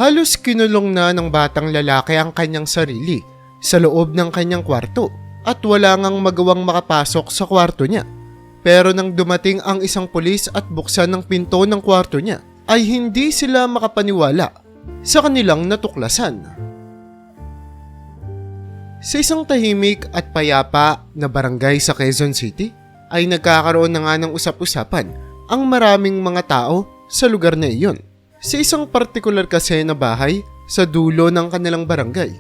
Halos kinulong na ng batang lalaki ang kanyang sarili sa loob ng kanyang kwarto at wala ngang magawang makapasok sa kwarto niya. Pero nang dumating ang isang pulis at buksan ng pinto ng kwarto niya, ay hindi sila makapaniwala sa kanilang natuklasan. Sa isang tahimik at payapa na barangay sa Quezon City, ay nagkakaroon na nga ng usap-usapan ang maraming mga tao sa lugar na iyon. Sa isang partikular kasi na bahay sa dulo ng kanilang barangay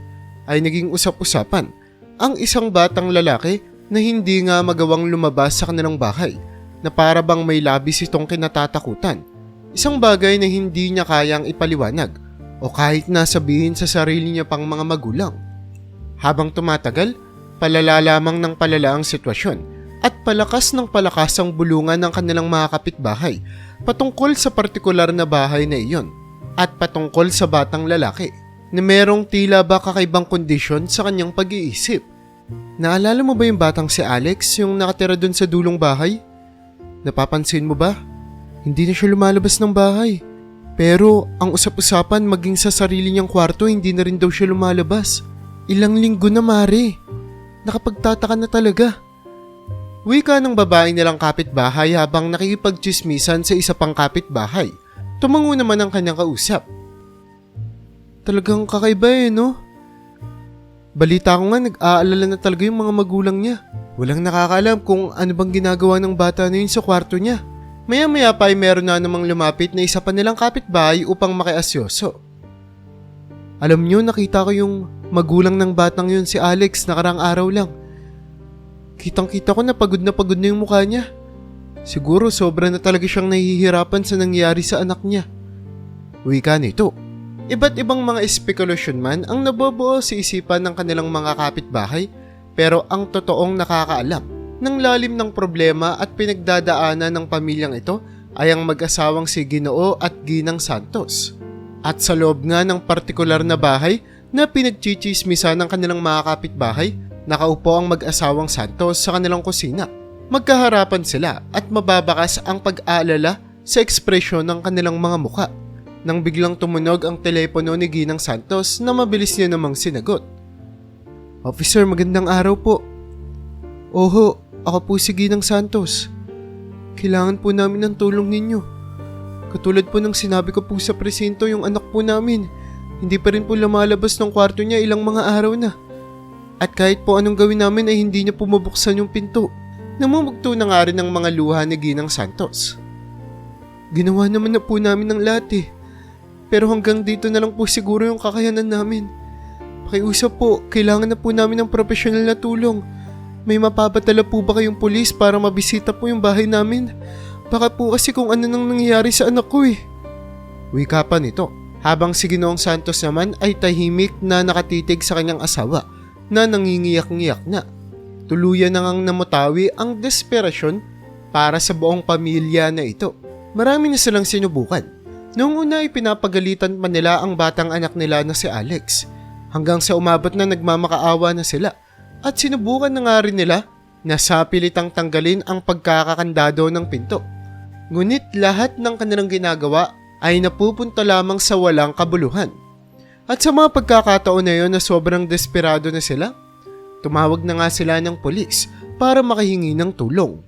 ay naging usap-usapan ang isang batang lalaki na hindi nga magawang lumabas sa kanilang bahay na para bang may labis itong kinatatakutan. Isang bagay na hindi niya kayang ipaliwanag o kahit na sabihin sa sarili niya pang mga magulang. Habang tumatagal, palala lamang ng palala ang sitwasyon at palakas ng palakas ang bulungan ng kanilang mga kapitbahay patungkol sa partikular na bahay na iyon at patungkol sa batang lalaki na merong tila ba kakaibang kondisyon sa kanyang pag-iisip. Naalala mo ba yung batang si Alex, yung nakatira dun sa dulong bahay? Napapansin mo ba? Hindi na siya lumalabas ng bahay. Pero ang usap-usapan maging sa sarili niyang kwarto, hindi na rin daw siya lumalabas. Ilang linggo na, Mare. Nakapagtataka na talaga. Wika ng babae nilang kapitbahay habang nakikipagtsismisan sa isa pang kapitbahay. Tumango naman ang kanyang kausap. Talagang kakaiba no? Balita ko nga nag-aalala na talaga yung mga magulang niya. Walang nakakaalam kung ano bang ginagawa ng bata na yun sa kwarto niya. Maya-maya pa ay meron na namang lumapit na isa pa nilang kapitbahay upang makiasyoso. Alam niyo, nakita ko yung magulang ng batang yun, si Alex, nakarang araw lang. Kitang-kita ko na pagod na yung mukha niya. Siguro sobra na talaga siyang nahihirapan sa nangyari sa anak niya. Wika nito. Iba't ibang mga espekulasyon man ang nabobuo sa isipan ng kanilang mga kapitbahay, pero ang totoong nakakaalam ng lalim ng problema at pinagdadaanan ng pamilyang ito ay ang mag-asawang si Ginoo at Ginang Santos. At sa loob nga ng partikular na bahay na pinagchichismisan ng kanilang mga kapitbahay, nakaupo ang mag-asawang Santos sa kanilang kusina. Magkaharapan sila at mababakas ang pag-aalala sa ekspresyon ng kanilang mga muka. Nang biglang tumunog ang telepono ni Ginang Santos na mabilis niya namang sinagot. Officer, magandang araw po. Oho, ako po si Ginang Santos. Kailangan po namin ng tulong ninyo. Katulad po ng sinabi ko po sa presinto, yung anak po namin, hindi pa rin po lumalabas ng kwarto niya ilang mga araw na. At kahit po anong gawin namin ay hindi niya pumabuksan yung pinto. Namumugto na nga rin ang mga luha ni Ginang Santos. Ginawa naman na po namin ng lahat Pero hanggang dito na lang po siguro yung kakayanan namin. Pakiusap po, kailangan na po namin ng profesional na tulong. May mapapatala po ba kayong pulis para mabisita po yung bahay namin? Baka po kasi kung ano nang nangyayari sa anak ko Wika pa nito, habang si Ginoong Santos naman ay tahimik na nakatitig sa kanyang asawa na nangingiyak-ngiyak na. Tuluyan na ngang namutawi ang desperasyon para sa buong pamilya na ito. Marami na silang sinubukan. Noong una ay pinapagalitan pa nila ang batang anak nila na si Alex, hanggang sa umabot na nagmamakaawa na sila at sinubukan na nga rin nila na sa pilitang tanggalin ang pagkakakandado ng pinto. Ngunit lahat ng kanilang ginagawa ay napupunta lamang sa walang kabuluhan. At sa mga pagkakataon na yun na sobrang desperado na sila, tumawag na nga sila ng pulis para makahingi ng tulong.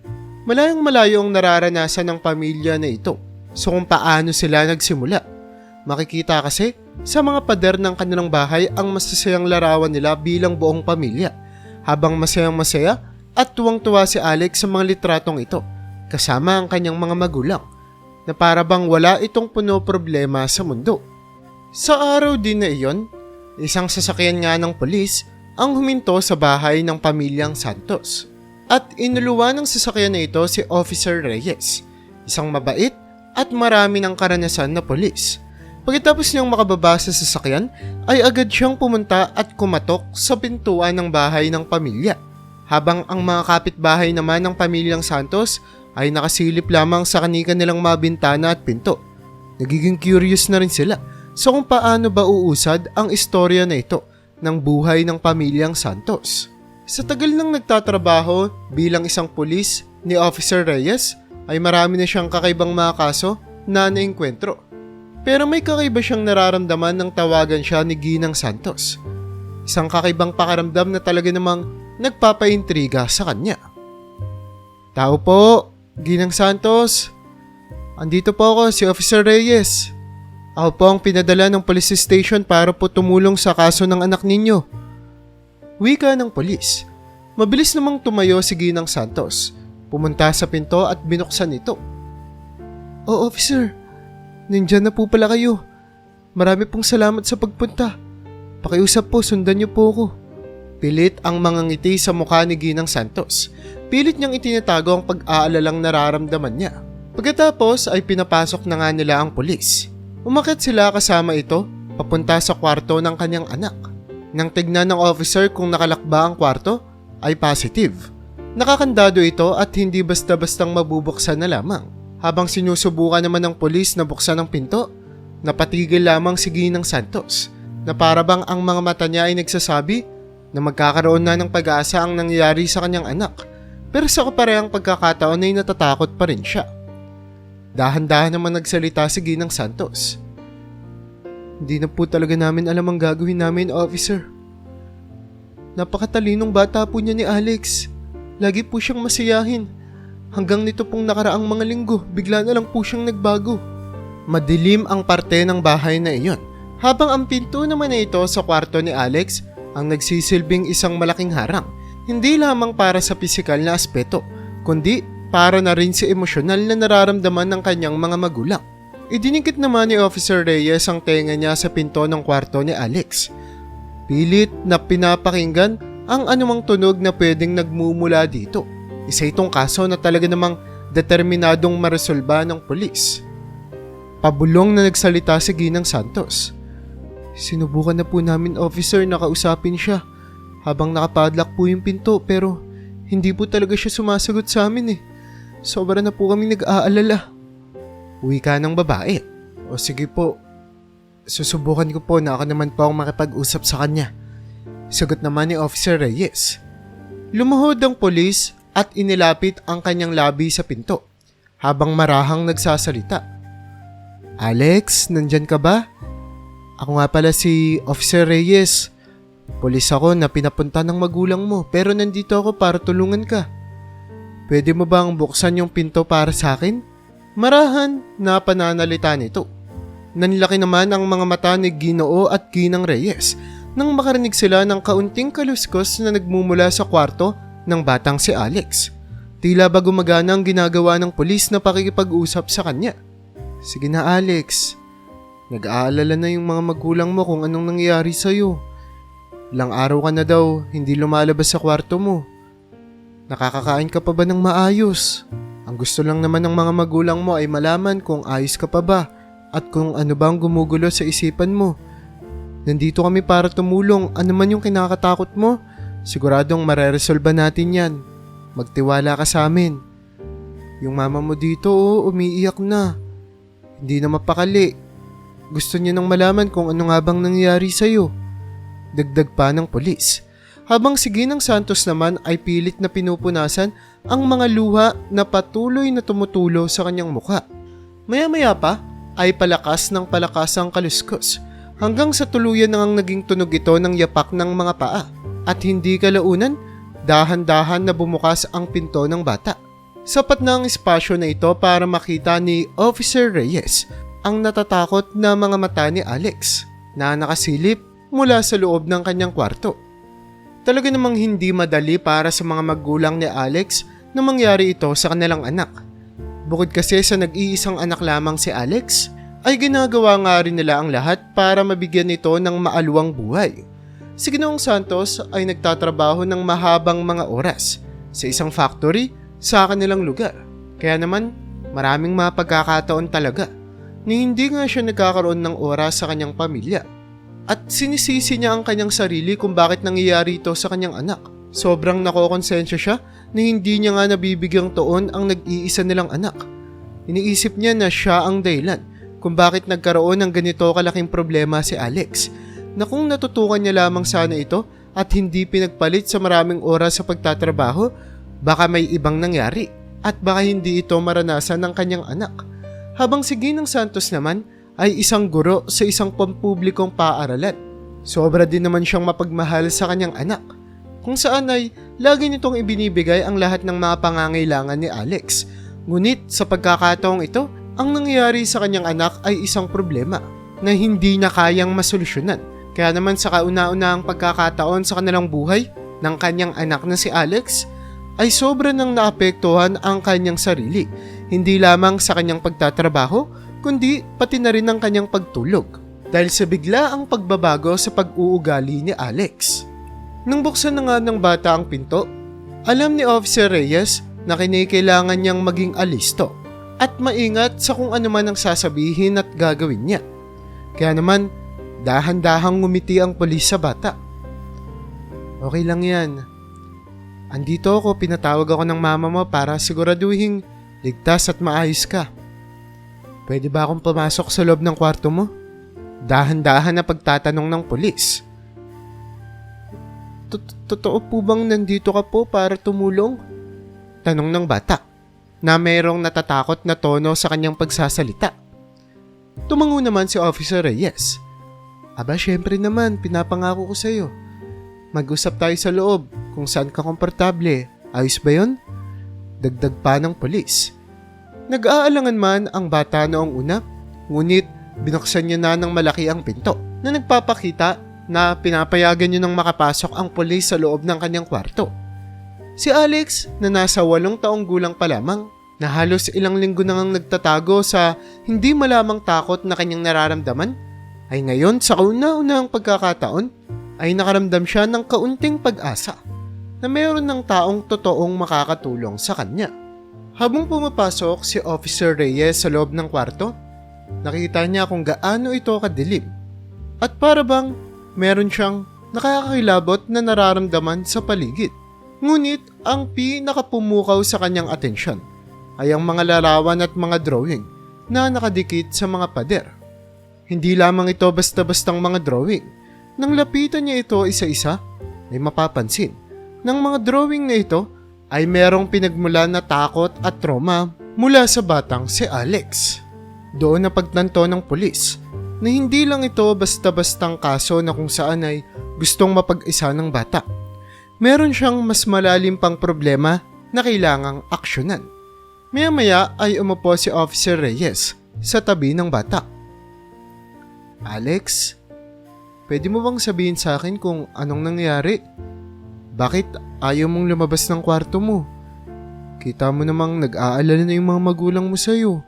Malayong malayo ang nararanasan ng pamilya na ito. So kung paano sila nagsimula. Makikita kasi sa mga pader ng kanilang bahay ang masasayang larawan nila bilang buong pamilya. Habang masayang-masaya at tuwang-tuwa si Alex sa mga litratong ito kasama ang kanyang mga magulang na para bang wala itong puno problema sa mundo. Sa araw din na iyon, isang sasakyan nga ng pulis ang huminto sa bahay ng pamilyang Santos. At inuluwan ng sasakyan na ito si Officer Reyes, isang mabait at marami ng karanasan na pulis. Pagkatapos niyang makababa sa sasakyan, ay agad siyang pumunta at kumatok sa pintuan ng bahay ng pamilya. Habang ang mga kapitbahay naman ng pamilyang Santos ay nakasilip lamang sa kanilang mga bintana at pinto. Nagiging curious na rin sila sa kung paano ba uusad ang istorya na ito ng buhay ng pamilyang Santos. Sa tagal ng nagtatrabaho bilang isang pulis ni Officer Reyes ay marami na siyang kakaibang mga kaso na naengkwentro. Pero may kakaiba siyang nararamdaman nang tawagan siya ni Ginang Santos. Isang kakaibang pakaramdam na talaga namang nagpapaintriga sa kanya. Tao po, Ginang Santos. Andito po ako, si Officer Reyes. Ako po ang pinadala ng police station para po tumulong sa kaso ng anak ninyo. Wika ng polis. Mabilis namang tumayo si Ginang Santos. Pumunta sa pinto at binuksan ito. Oh, officer. Nandyan na po pala kayo. Marami pong salamat sa pagpunta. Pakiusap po, sundan niyo po ako. Pilit ang mga ngiti sa mukha ni Ginang Santos. Pilit niyang itinatago ang pag-aalalang nararamdaman niya. Pagkatapos ay pinapasok na nga nila ang pulis. Umakyat sila kasama ito papunta sa kwarto ng kanyang anak. Nang tignan ng officer kung nakalakba ang kwarto, ay positive. Nakakandado ito at hindi basta-bastang mabubuksan na lamang. Habang sinusubukan naman ng pulis na buksan ang pinto, napatigil lamang si Ginang Santos na parabang ang mga mata niya ay nagsasabi na magkakaroon na ng pag-asa ang nangyayari sa kanyang anak. Pero sa kaparehang pagkakataon ay natatakot pa rin siya. Dahan-dahan naman nagsalita si Ginang Santos. Hindi na po talaga namin alam ang gagawin namin, officer. Napakatalinong bata po niya ni Alex. Lagi po siyang masiyahin. Hanggang nito pong nakaraang mga linggo, bigla na lang po siyang nagbago. Madilim ang parte ng bahay na iyon. Habang ang pinto naman na ito sa kwarto ni Alex ang nagsisilbing isang malaking harang. Hindi lamang para sa pisikal na aspeto, kundi para na rin sa emosyonal na nararamdaman ng kanyang mga magulang. Idinikit naman ni Officer Reyes ang tenga niya sa pinto ng kwarto ni Alex. Pilit na pinapakinggan ang anumang tunog na pwedeng nagmumula dito. Isa itong kaso na talaga namang determinadong maresolba ng pulis. Pabulong na nagsalita si Ginang Santos. Sinubukan na po namin, officer, na kausapin siya habang nakapadlock po yung pinto pero hindi po talaga siya sumasagot sa amin eh. Sobra na po kami nag-aalala. Uwi ka ng babae. O sige po, susubukan ko po na ako naman po ang makipag-usap sa kanya. Sagot naman ni Officer Reyes. Lumuhod ang pulis at inilapit ang kanyang labi sa pinto habang marahang nagsasalita. Alex, nandyan ka ba? Ako nga pala si Officer Reyes. Pulis ako na pinapunta ng magulang mo pero nandito ako para tulungan ka. Pwede mo bang buksan yung pinto para sa akin? Marahan na pananalita nito. Nanlaki naman ang mga mata ni Ginoo at Ginang Reyes nang makarinig sila ng kaunting kaluskos na nagmumula sa kwarto ng batang si Alex. Tila ba gumagana ang ginagawa ng pulis na pakikipag-usap sa kanya. Sige na, Alex. Nag-aalala na yung mga magulang mo kung anong nangyayari sa'yo. Ilang araw ka na daw hindi lumalabas sa kwarto mo. Nakakakain ka pa ba ng maayos? Ang gusto lang naman ng mga magulang mo ay malaman kung ayos ka pa ba at kung ano bang gumugulo sa isipan mo. Nandito kami para tumulong. Ano man yung kinakatakot mo, siguradong mareresolba natin yan. Magtiwala ka sa amin. Yung mama mo dito, umiiyak na. Hindi na mapakali. Gusto niya nang malaman kung ano nga bang nangyayari sa'yo. Dagdag pa ng pulis. Habang si Ginang Santos naman ay pilit na pinupunasan ang mga luha na patuloy na tumutulo sa kanyang mukha. Maya-maya pa ay palakas ng palakas ang kaluskos hanggang sa tuluyan nang naging tunog ito ng yapak ng mga paa at hindi kalaunan, dahan-dahan na bumukas ang pinto ng bata. Sapat na ang espasyo na ito para makita ni Officer Reyes ang natatakot na mga mata ni Alex na nakasilip mula sa loob ng kanyang kwarto. Talaga namang hindi madali para sa mga magulang ni Alex na mangyari ito sa kanilang anak. Bukod kasi sa nag-iisang anak lamang si Alex, ay ginagawa nga rin nila ang lahat para mabigyan ito ng maaluwang buhay. Si Ginoong Santos ay nagtatrabaho ng mahabang mga oras sa isang factory sa kanilang lugar. Kaya naman maraming mga pagkakataon talaga ni hindi nga siya nagkakaroon ng oras sa kanyang pamilya. At sinisisi niya ang kanyang sarili kung bakit nangyayari ito sa kanyang anak. Sobrang nakokonsensya siya na hindi niya nga nabibigyang tuon ang nag-iisa nilang anak. Iniisip niya na siya ang dahilan kung bakit nagkaroon ng ganito kalaking problema si Alex, na kung natutukan niya lamang sana ito at hindi pinagpalit sa maraming oras sa pagtatrabaho, baka may ibang nangyari at baka hindi ito maranasan ng kanyang anak. Habang si Ginang Santos naman ay isang guro sa isang pampublikong paaralan. Sobra din naman siyang mapagmahal sa kanyang anak, kung saan ay lagi nitong ibinibigay ang lahat ng mga pangangailangan ni Alex. Ngunit sa pagkakataong ito, ang nangyayari sa kanyang anak ay isang problema na hindi na kayang masolusyonan. Kaya naman sa kauna-unahang pagkakataon sa kanilang buhay ng kanyang anak na si Alex, ay sobra nang naapektuhan ang kanyang sarili, hindi lamang sa kanyang pagtatrabaho, kundi pati na rin ang kanyang pagtulog, dahil sa bigla ang pagbabago sa pag-uugali ni Alex. Nang buksan na nga ng bata ang pinto, alam ni Officer Reyes na kinakailangan niyang maging alisto at maingat sa kung ano man ang sasabihin at gagawin niya. Kaya naman, dahan-dahang ngumiti ang pulis sa bata. Okay lang yan. Andito ako, pinatawag ako ng mama mo para siguraduhin ligtas at maayos ka. Pwede ba akong pumasok sa loob ng kwarto mo? Dahan-dahan na pagtatanong ng pulis. Totoo po bang nandito ka po para tumulong? Tanong ng bata, na mayroong natatakot na tono sa kanyang pagsasalita. Tumango naman si Officer Reyes. Aba, syempre naman, pinapangako ko sa iyo. Mag-usap tayo sa loob kung saan ka komportable. Ayos ba yun? Dagdag pa ng pulis. Nag-aalangan man ang bata noong una, ngunit binuksan niya na ng malaki ang pinto na nagpapakita na pinapayagan niya nang makapasok ang pulis sa loob ng kanyang kwarto. Si Alex, na nasa 8 taong gulang pa lamang, na halos ilang linggo nang nagtatago sa hindi malamang takot na kanyang nararamdaman, ay ngayon sa kauna-unahang pagkakataon ay nakaramdam siya ng kaunting pag-asa na mayroon ng taong totoong makakatulong sa kanya. Habang pumapasok si Officer Reyes sa loob ng kwarto, nakita niya kung gaano ito kadilim at para bang meron siyang nakakakilabot na nararamdaman sa paligid. Ngunit ang pinakapumukaw sa kanyang atensyon ay ang mga larawan at mga drawing na nakadikit sa mga pader. Hindi lamang ito basta-bastang mga drawing. Nang lapitan niya ito isa-isa, ay mapapansin ng mga drawing na ito ay merong pinagmulan na takot at trauma mula sa batang si Alex. Doon na pagtanto ng pulis na hindi lang ito basta-bastang kaso na kung saan ay gustong mapag-isa ng bata. Meron siyang mas malalim pang problema na kailangang aksyonan. Maya-maya ay umupo si Officer Reyes sa tabi ng bata. Alex, pwede mo bang sabihin sa akin kung anong nangyari? Bakit ayaw mong lumabas ng kwarto mo? Kita mo namang nag-aalala na yung mga magulang mo sa'yo.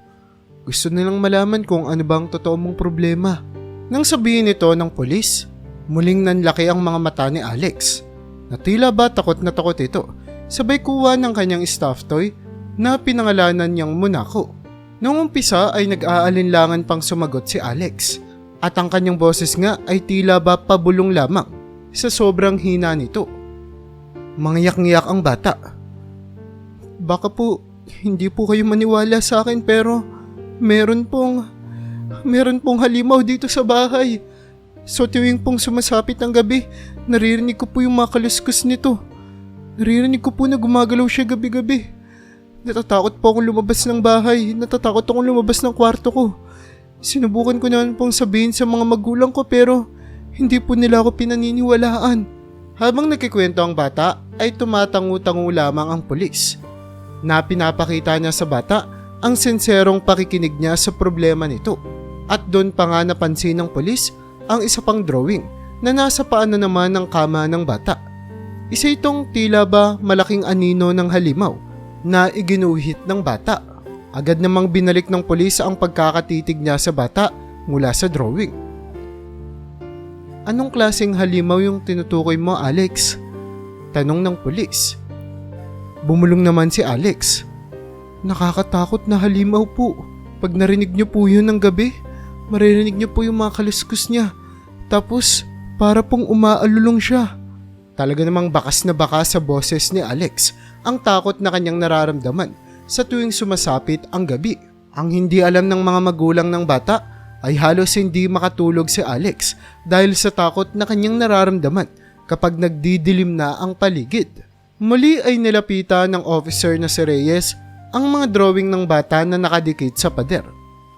Gusto nilang malaman kung ano bang totoo mong problema. Nang sabihin ito ng pulis, muling nanlaki ang mga mata ni Alex. Na tila ba takot na takot ito, sabay kuha ng kanyang stuffed toy na pinangalanan niyang Monaco. Noong umpisa ay nag-aalinlangan pang sumagot si Alex. At ang kanyang boses nga ay tila ba pabulong lamang sa sobrang hina nito. Mangyak-ngyak ang bata. Baka po hindi po kayo maniwala sa akin pero meron pong halimaw dito sa bahay. So tuwing pong sumasapit ang gabi, naririnig ko po yung mga kaluskos nito. Naririnig ko po na gumagalaw siya gabi-gabi. Natatakot po akong lumabas ng bahay. Natatakot akong lumabas ng kwarto ko. Sinubukan ko naman pong sabihin sa mga magulang ko pero hindi po nila ako pinaniniwalaan. Habang nagkikwento ang bata ay tumatangu-tangu lamang ang pulis. Na pinapakita niya sa bata ang sinserong pakikinig niya sa problema nito. At doon pa nga napansin ng pulis ang isa pang drawing na nasa paanan naman ng kama ng bata. Isa itong tila ba malaking anino ng halimaw na iginuhit ng bata. Agad namang binalik ng pulis ang pagkakatitig niya sa bata mula sa drawing. Anong klaseng halimaw yung tinutukoy mo, Alex? Tanong ng pulis. Bumulong naman si Alex. Nakakatakot na halimaw po. Pag narinig niyo po yun ng gabi, maririnig niyo po yung mga kaluskos niya. Tapos, para pong umaalulong siya. Talaga namang bakas na bakas sa boses ni Alex ang takot na kanyang nararamdaman sa tuwing sumasapit ang gabi. Ang hindi alam ng mga magulang ng bata ay halos hindi makatulog si Alex dahil sa takot na kanyang nararamdaman kapag nagdidilim na ang paligid. Muli ay nilapitan ng officer na si Reyes ang mga drawing ng bata na nakadikit sa pader.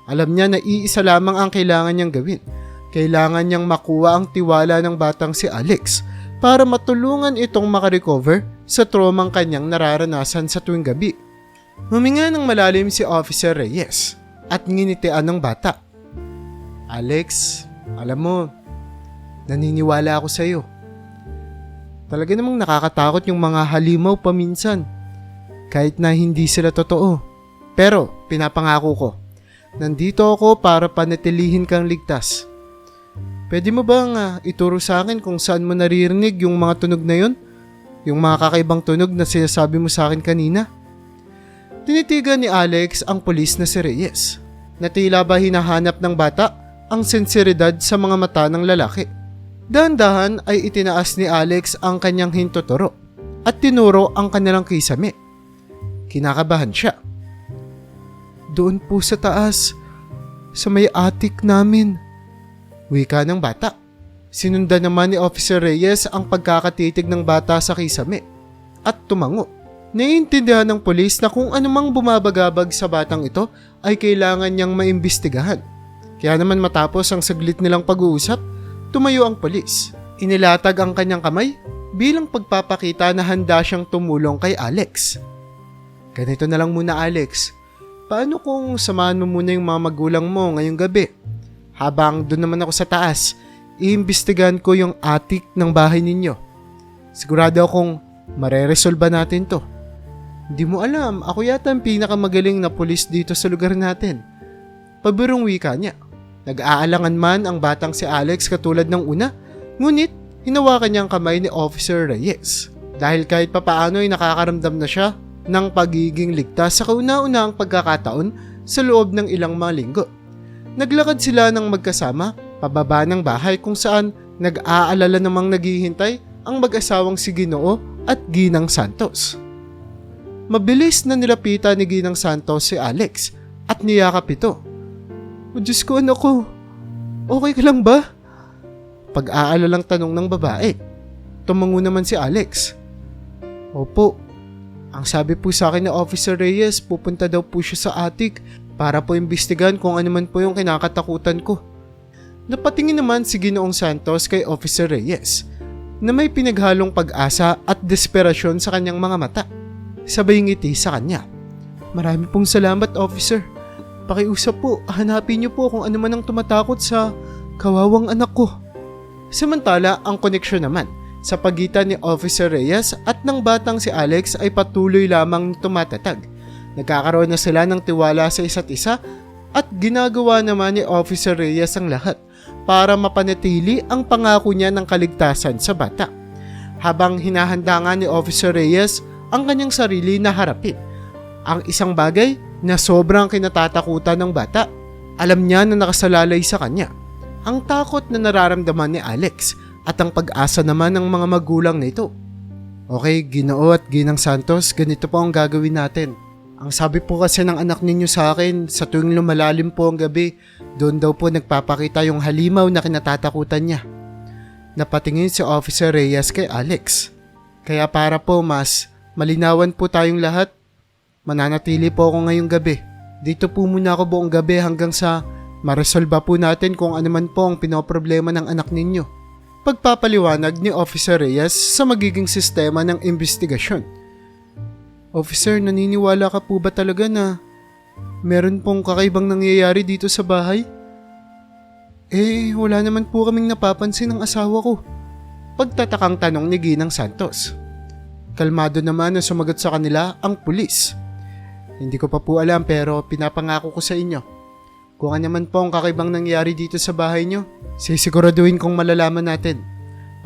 Alam niya na iisa lamang ang kailangan niyang gawin. Kailangan niyang makuha ang tiwala ng batang si Alex para matulungan itong makarecover sa traumang kanyang nararanasan sa tuwing gabi. Huminga ng malalim si Officer Reyes at nginitian ng bata. Alex, alam mo, naniniwala ako sa iyo. Talaga namang nakakatakot yung mga halimaw paminsan. Kahit na hindi sila totoo. Pero pinapangako ko, nandito ako para panatilihin kang ligtas. Pwede mo bang ituro sa akin kung saan mo naririnig yung mga tunog na yun? Yung mga kakaibang tunog na sinasabi mo sa akin kanina? Tinitigan ni Alex ang pulis na si Reyes. Na tila ba hinahanap ng bata ang sensiridad sa mga mata ng lalaki. Dahan-dahan ay itinaas ni Alex ang kanyang hintuturo at tinuro ang kanilang kisame. Kinakabahan siya. Doon po sa taas, sa may attic namin. Wika ng bata. Sinundan naman ni Officer Reyes ang pagkakatitig ng bata sa kisame at tumango. Naiintindihan ng pulis na kung anumang bumabagabag sa batang ito ay kailangan niyang maimbestigahan. Kaya naman matapos ang saglit nilang pag-uusap, tumayo ang pulis. Inilatag ang kanyang kamay bilang pagpapakita na handa siyang tumulong kay Alex. Ganito na lang muna, Alex. Paano kung samahan mo muna yung mga magulang mo ngayong gabi? Habang doon naman ako sa taas, iimbestigahan ko yung attic ng bahay ninyo. Sigurado akong mareresolba natin to. Hindi mo alam, ako yata ang pinakamagaling na pulis dito sa lugar natin. Pabirong wika niya. Nag-aalangan man ang batang si Alex katulad ng una, ngunit hinawakan niya ang kamay ni Officer Reyes. Dahil kahit papaano ay nakakaramdam na siya ng pagiging ligtas sa kauna-unahang pagkakataon sa loob ng ilang mga linggo. Naglakad sila ng magkasama pababa ng bahay kung saan nag-aalala namang naghihintay ang mag-asawang si Ginoo at Ginang Santos. Mabilis na nilapitan ni Ginang Santos si Alex at niyakap ito. O Diyos ko, anak ko, okay ka lang ba? Pag-aalalang tanong ng babae. Tumango naman si Alex. Opo. Ang sabi po sa akin ni Officer Reyes, pupunta daw po siya sa attic para po imbestigahan kung ano man po yung kinakatakutan ko. Napatingin naman si Ginoong Santos kay Officer Reyes na may pinaghalong pag-asa at desperasyon sa kanyang mga mata. Sabay ngiti sa kanya. Marami pong salamat, Officer. Pakiusap po, hanapin niyo po kung ano man ang tumatakot sa kawawang anak ko. Samantala, ang koneksyon naman sa pagitan ni Officer Reyes at ng batang si Alex ay patuloy lamang tumatatag. Nagkakaroon na sila ng tiwala sa isa't isa at ginagawa naman ni Officer Reyes ang lahat para mapanatili ang pangako niya ng kaligtasan sa bata. Habang hinahanda nga ni Officer Reyes ang kanyang sarili na harapin ang isang bagay na sobrang kinatatakutan ng bata. Alam niya na nakasalalay sa kanya ang takot na nararamdaman ni Alex at ang pag-asa naman ng mga magulang nito. Okay, Ginoo at Ginang Santos, ganito po ang gagawin natin. Ang sabi po kasi ng anak ninyo sa akin, sa tuwing lumalalim po ang gabi, doon daw po nagpapakita yung halimaw na kinatatakutan niya. Napatingin si Officer Reyes kay Alex. Kaya para po mas malinawan po tayong lahat, mananatili po ako ngayong gabi. Dito po muna ako buong gabi hanggang sa maresolba po natin kung ano man po ang pinoproblema ng anak ninyo. Pagpapaliwanag ni Officer Reyes sa magiging sistema ng investigasyon. Officer, naniniwala ka po ba talaga na meron pong kakaibang nangyayari dito sa bahay? Wala naman po kaming napapansin ng asawa ko. Pagtatakang tanong ni Ginang Santos. Kalmado naman na sumagot sa kanila ang pulis. Hindi ko pa po alam pero pinapangako ko sa inyo. Kung ano man po ang kakaibang nangyari dito sa bahay nyo, sisiguraduhin kong malalaman natin.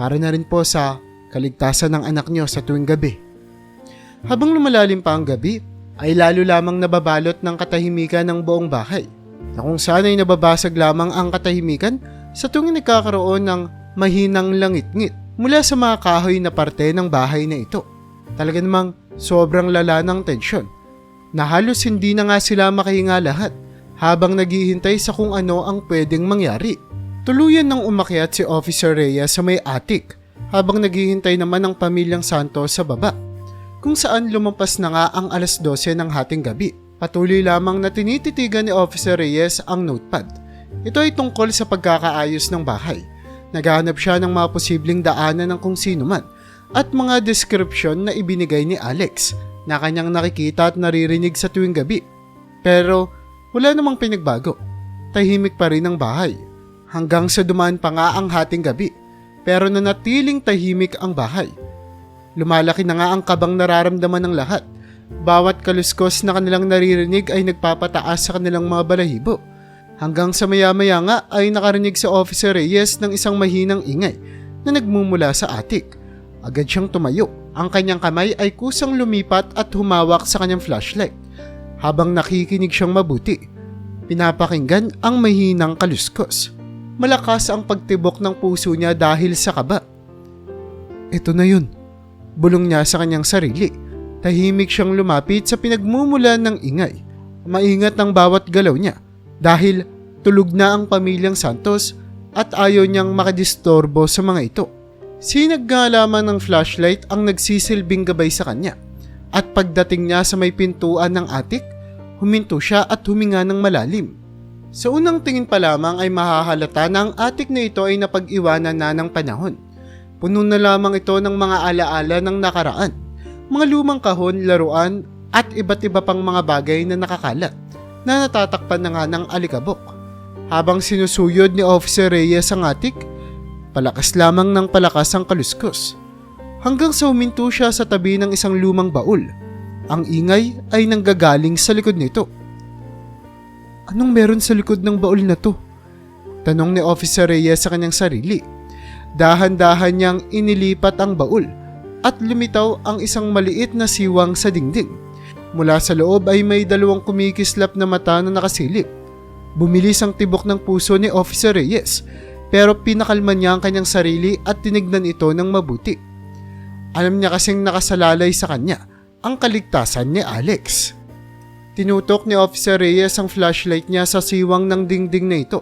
Para na rin po sa kaligtasan ng anak nyo sa tuwing gabi. Habang lumalalim pa ang gabi, ay lalo lamang nababalot ng katahimikan ng buong bahay. Na kung saan ay nababasag lamang ang katahimikan sa tuwing nagkakaroon ng mahinang langit-ngit mula sa mga kahoy na parte ng bahay na ito. Talaga namang sobrang lala ng tensyon na halos hindi na nga sila makahinga lahat habang naghihintay sa kung ano ang pwedeng mangyari. Tuluyan nang umakyat si Officer Reyes sa may attic habang naghihintay naman ang pamilyang Santos sa baba. kung saan lumampas na nga ang 12:00 ng hating gabi. Patuloy lamang na tinititigan ni Officer Reyes ang notepad. Ito ay tungkol sa pagkakaayos ng bahay. Naghahanap siya ng mga posibleng daanan ng kung sino man at mga description na ibinigay ni Alex na kanyang nakikita at naririnig sa tuwing gabi. Pero wala namang pinagbago. Tahimik pa rin ang bahay. Hanggang sa dumaan pa nga ang hating gabi. Pero nanatiling tahimik ang bahay. Lumalaki na nga ang kabang nararamdaman ng lahat. Bawat kaluskos na kanilang naririnig ay nagpapataas sa kanilang mga balahibo. Hanggang sa maya-maya nga ay nakarinig sa Officer Reyes ng isang mahinang ingay na nagmumula sa attic. Agad siyang tumayo. Ang kanyang kamay ay kusang lumipat at humawak sa kanyang flashlight. Habang nakikinig siyang mabuti, pinapakinggan ang mahinang kaluskos. Malakas ang pagtibok ng puso niya dahil sa kaba. Ito na yun, bulong niya sa kanyang sarili. Tahimik siyang lumapit sa pinagmumulan ng ingay. Maingat ang bawat galaw niya dahil tulog na ang pamilyang Santos at ayaw niyang makadistorbo sa mga ito. Sinaggalaman ng flashlight ang nagsisilbing gabay sa kanya at pagdating niya sa may pintuan ng attic, huminto siya at huminga ng malalim. Sa unang tingin pa lamang ay mahahalata na ang attic na ito ay napag-iwanan na ng panahon. Puno na lamang ito ng mga alaala ng nakaraan. Mga lumang kahon, laruan at iba't iba pang mga bagay na nakakalat na natatakpan na nga ng alikabok. Habang sinusuyod ni Officer Reyes ang attic, palakas lamang ng palakas ang kaluskos. Hanggang sa huminto siya sa tabi ng isang lumang baul. Ang ingay ay nanggagaling sa likod nito. Anong meron sa likod ng baul na to? Tanong ni Officer Reyes sa kanyang sarili. Dahan-dahan niyang inilipat ang baul at lumitaw ang isang maliit na siwang sa dingding. Mula sa loob ay may dalawang kumikislap na mata na nakasilip. Bumilis ang tibok ng puso ni Officer Reyes, pero pinakalma niya ang kanyang sarili at tinignan ito ng mabuti. Alam niya kasing nakasalalay sa kanya ang kaligtasan ni Alex. Tinutok ni Officer Reyes ang flashlight niya sa siwang ng dingding na ito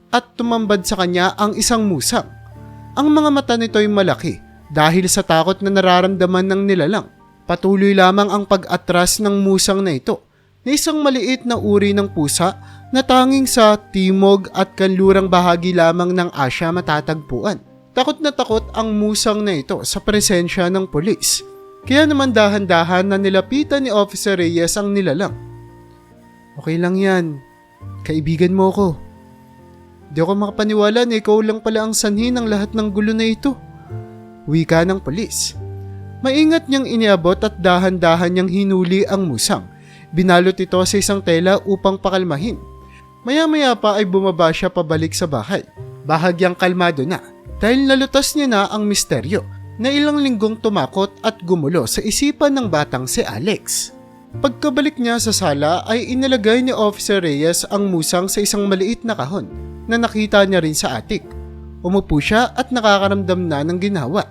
at tumambad sa kanya ang isang musang. Ang mga mata nito ay malaki dahil sa takot na nararamdaman ng nilalang. Patuloy lamang ang pag-atras ng musang na ito na isang maliit na uri ng pusa na tanging sa timog at kanlurang bahagi lamang ng Asya matatagpuan. Takot na takot ang musang na ito sa presensya ng pulis. Kaya naman dahan-dahan na nilapitan ni Officer Reyes ang nilalang. Okay lang yan. Kaibigan mo ko. Di ako makapaniwala na ikaw lang pala ang sanhi ng lahat ng gulo na ito. Wika ng pulis. Maingat niyang iniabot at dahan-dahan niyang hinuli ang musang. Binalot ito sa isang tela upang pakalmahin. Maya-maya pa ay bumaba siya pabalik sa bahay. Bahagyang kalmado na dahil nalutas niya na ang misteryo na ilang linggong tumakot at gumulo sa isipan ng batang si Alex. Pagkabalik niya sa sala ay inilagay ni Officer Reyes ang musang sa isang maliit na kahon na nakita niya rin sa attic. Umupo siya at nakakaramdam na ng ginawa.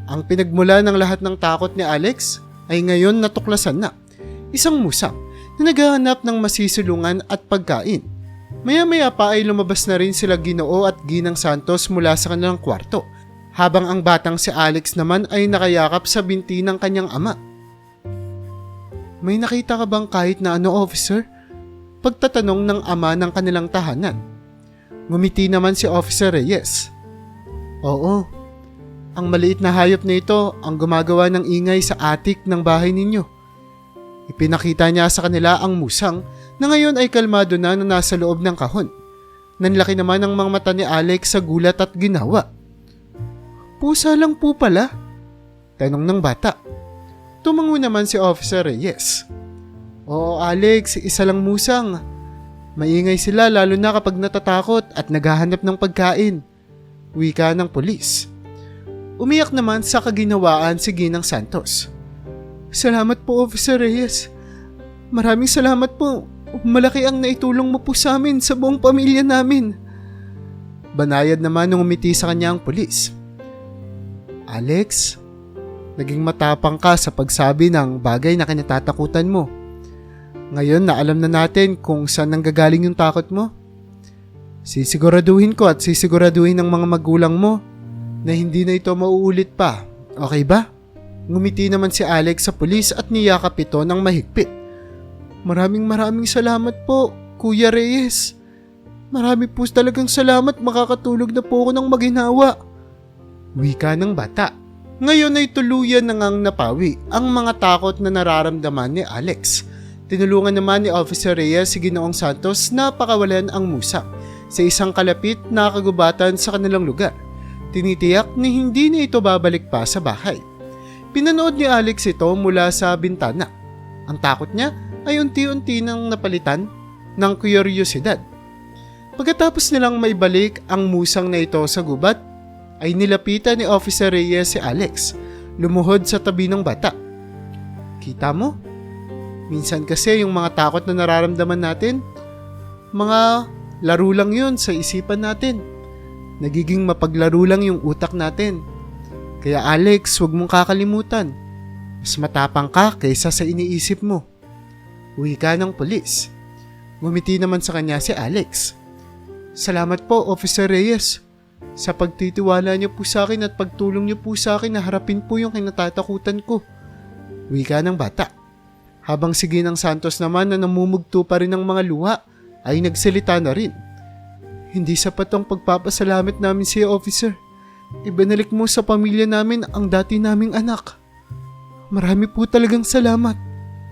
Ang pinagmula ng lahat ng takot ni Alex ay ngayon natuklasan na. Isang musang na naghahanap ng masisilungan at pagkain. Maya-maya pa ay lumabas na rin sila Ginoo at Ginang Santos mula sa kanilang kwarto, habang ang batang si Alex naman ay nakayakap sa binti ng kanyang ama. May nakita ka bang kahit na ano, officer? Pagtatanong ng ama ng kanilang tahanan. Ngumiti naman si Officer Reyes. Oo, ang maliit na hayop na ito ang gumagawa ng ingay sa attic ng bahay ninyo. Ipinakita niya sa kanila ang musang na ngayon ay kalmado na nasa loob ng kahon. Nanlaki naman ang mga mata ni Alex sa gulat at ginawa. Pusa lang po pala? Tanong ng bata. Tumango naman si Officer Reyes. Oo Alex, isa lang musang. Maingay sila lalo na kapag natatakot at naghahanap ng pagkain. Wika ng pulis. Umiyak naman sa kaginawaan si Ginang Santos. Salamat po Officer Reyes. Maraming salamat po. Malaki ang naitulong mo po sa amin sa buong pamilya namin. Banayad naman nung umiti sa kanya ang pulis. Alex, naging matapang ka sa pagsabi ng bagay na kinatatakutan mo. Ngayon na alam na natin kung saan nanggagaling yung takot mo. Sisiguraduhin ko at sisiguraduhin ng mga magulang mo na hindi na ito mauulit pa. Okay ba? Ngumiti naman si Alex sa pulis at niyakap ito ng mahigpit. Maraming salamat po, Kuya Reyes. Marami po talagang salamat, makakatulog na po ako ng maginhawa. Wika ng bata. Ngayon ay tuluyan na ngang napawi ang mga takot na nararamdaman ni Alex. Tinulungan naman ni Officer Reyes si Ginoong Santos na pakawalan ang musak sa isang kalapit na kagubatan sa kanilang lugar. Tinitiyak na hindi na ito babalik pa sa bahay. Pinanood ni Alex ito mula sa bintana. Ang takot niya ay unti-unti nang napalitan ng kuryosidad. Pagkatapos nilang maibalik ang musang na ito sa gubat, ay nilapitan ni Officer Reyes si Alex, lumuhod sa tabi ng bata. Kita mo? Minsan kasi yung mga takot na nararamdaman natin, mga laro lang yun sa isipan natin. Nagiging mapaglaro lang yung utak natin. Kaya Alex, huwag mong kakalimutan. Mas matapang ka kaysa sa iniisip mo. Wika ng pulis. Ngumiti naman sa kanya si Alex. Salamat po, Officer Reyes. Sa pagtitiwala niyo po sa akin at pagtulong niyo po sa akin na harapin po yung kinatatakutan ko. Wika ng bata. Habang si Ginang Santos naman na namumugto pa rin ng mga luha, ay nagsalita na rin. Hindi sapat ang pagpapasalamat namin sa iyo, Officer. Ibinalik mo sa pamilya namin ang dati naming anak. Marami po talagang salamat.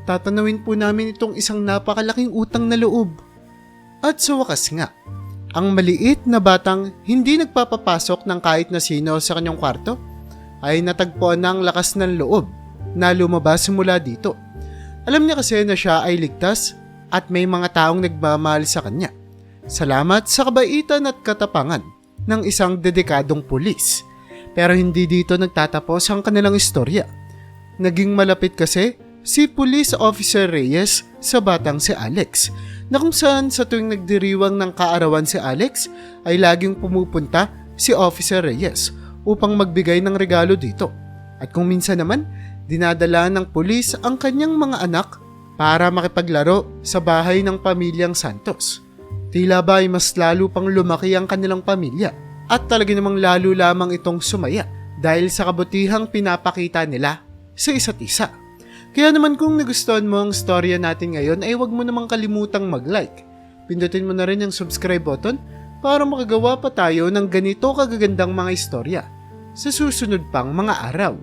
Tatanawin po namin itong isang napakalaking utang na loob. At sa wakas nga, ang maliit na batang hindi nagpapapasok ng kahit na sino sa kanyang kwarto ay natagpuan ng lakas ng loob na lumabas mula dito. Alam niya kasi na siya ay ligtas at may mga taong nagmamahal sa kanya. Salamat sa kabaitan at katapangan ng isang dedikadong pulis. Pero hindi dito nagtatapos ang kanilang istorya. Naging malapit kasi si Police Officer Reyes sa batang si Alex, na kung saan sa tuwing nagdiriwang ng kaarawan si Alex ay laging pumupunta si Officer Reyes upang magbigay ng regalo dito. At kung minsan naman, dinadala ng pulis ang kanyang mga anak para makipaglaro sa bahay ng pamilyang Santos. Tila ba ay mas lalo pang lumaki ang kanilang pamilya at talaga namang lalo lamang itong sumaya dahil sa kabutihang pinapakita nila sa isa't isa. Kaya naman kung nagustuhan mo ang storya natin ngayon ay huwag mo namang kalimutang mag-like. Pindutin mo na rin yung subscribe button para makagawa pa tayo ng ganito kagagandang mga istorya sa susunod pang mga araw.